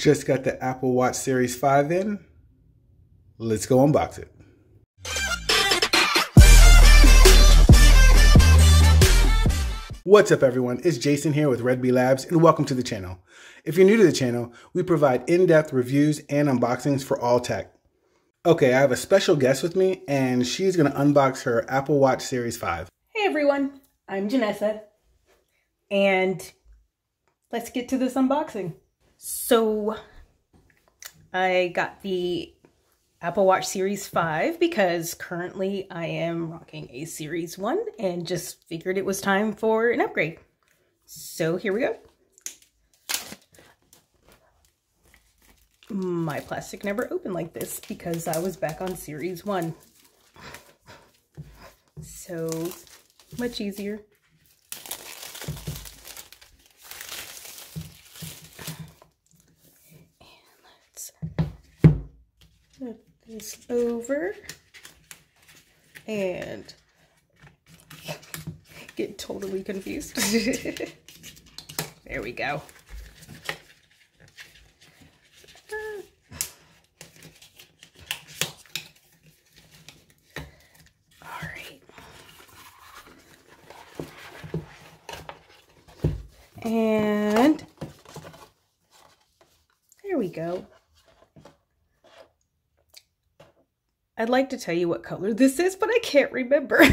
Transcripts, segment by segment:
Just got the Apple Watch Series 5 in. Let's go unbox it. What's up everyone, it's Jason here with Red Bee Labs and welcome to the channel. If you're new to the channel, we provide in-depth reviews and unboxings for all tech. Okay, I have a special guest with me and she's going to unbox her Apple Watch Series 5. Hey everyone, I'm Janessa and let's get to this unboxing. So I got the Apple Watch Series 5 because currently I am rocking a Series 1 and just figured it was time for an upgrade. So here we go. My plastic never opened like this because I was back on Series 1. So much easier. Put this over and get totally confused. There we go. All right. And there we go. I'd like to tell you what color this is, but I can't remember.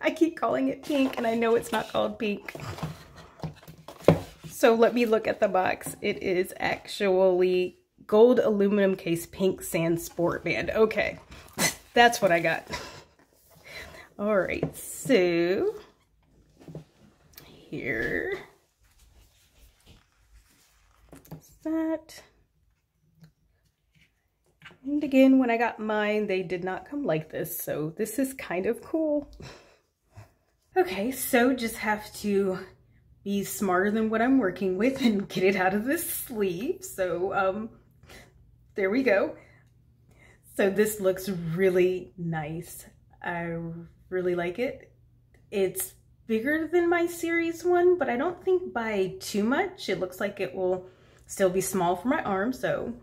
I keep calling it pink, and I know it's not called pink. So let me look at the box. It is actually gold aluminum case pink sand sport band. Okay, that's what I got. All right, so here is that. And again, when I got mine, they did not come like this, so this is kind of cool. Okay, so just have to be smarter than what I'm working with and get it out of this sleeve. So there we go. So this looks really nice. I really like it. It's bigger than my Series 1, but I don't think by too much. It looks like it will still be small for my arm, so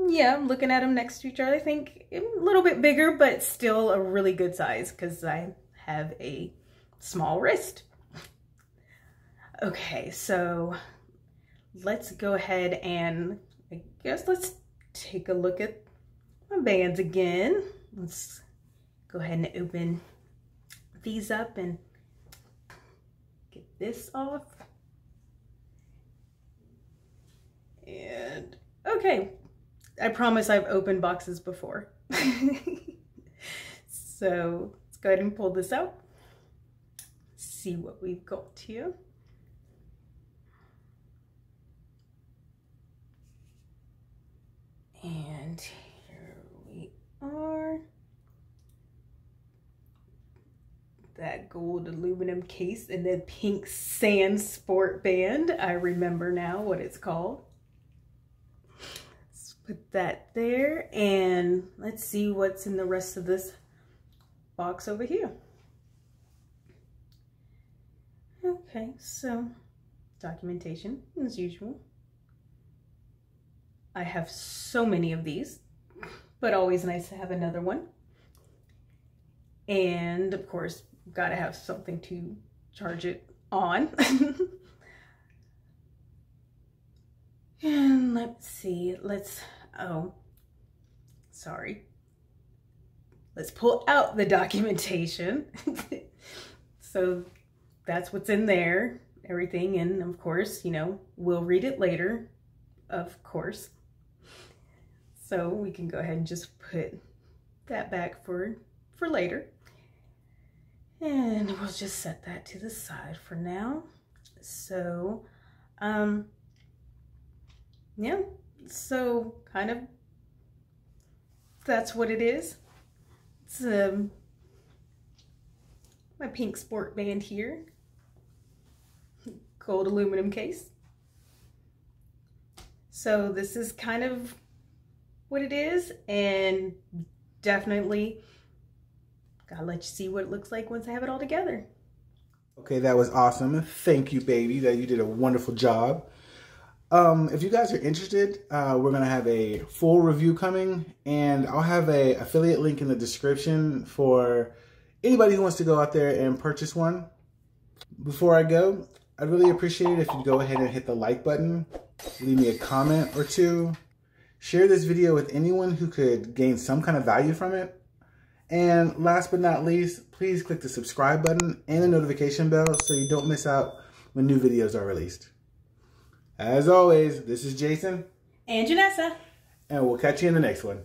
yeah, I'm looking at them next to each other. I think a little bit bigger, but still a really good size because I have a small wrist. Okay, so let's go ahead and I guess let's take a look at my bands again. Let's go ahead and open these up and get this off. And okay. I promise I've opened boxes before. So let's go ahead and pull this out. See what we've got here. And here we are. That gold aluminum case and the pink sand sport band. I remember now what it's called. Put that there, and let's see what's in the rest of this box over here. Okay, so documentation as usual. I have so many of these, but always nice to have another one. And of course, gotta have something to charge it on. And let's see, let's pull out the documentation. So that's what's in there, everything. And of course, you know, we'll read it later, of course. So we can go ahead and just put that back for later. And we'll just set that to the side for now. So, yeah, so kind of that's what it is. It's my pink sport band here, gold aluminum case. So this is kind of what it is, and definitely gotta let you see what it looks like once I have it all together. Okay, that was awesome. Thank you, baby. That you did a wonderful job. If you guys are interested, we're going to have a full review coming, and I'll have a affiliate link in the description for anybody who wants to go out there and purchase one. Before I go, I'd really appreciate it if you'd go ahead and hit the like button, leave me a comment or two, share this video with anyone who could gain some kind of value from it, and last but not least, please click the subscribe button and the notification bell so you don't miss out when new videos are released. As always, this is Jason. And Janessa. And we'll catch you in the next one.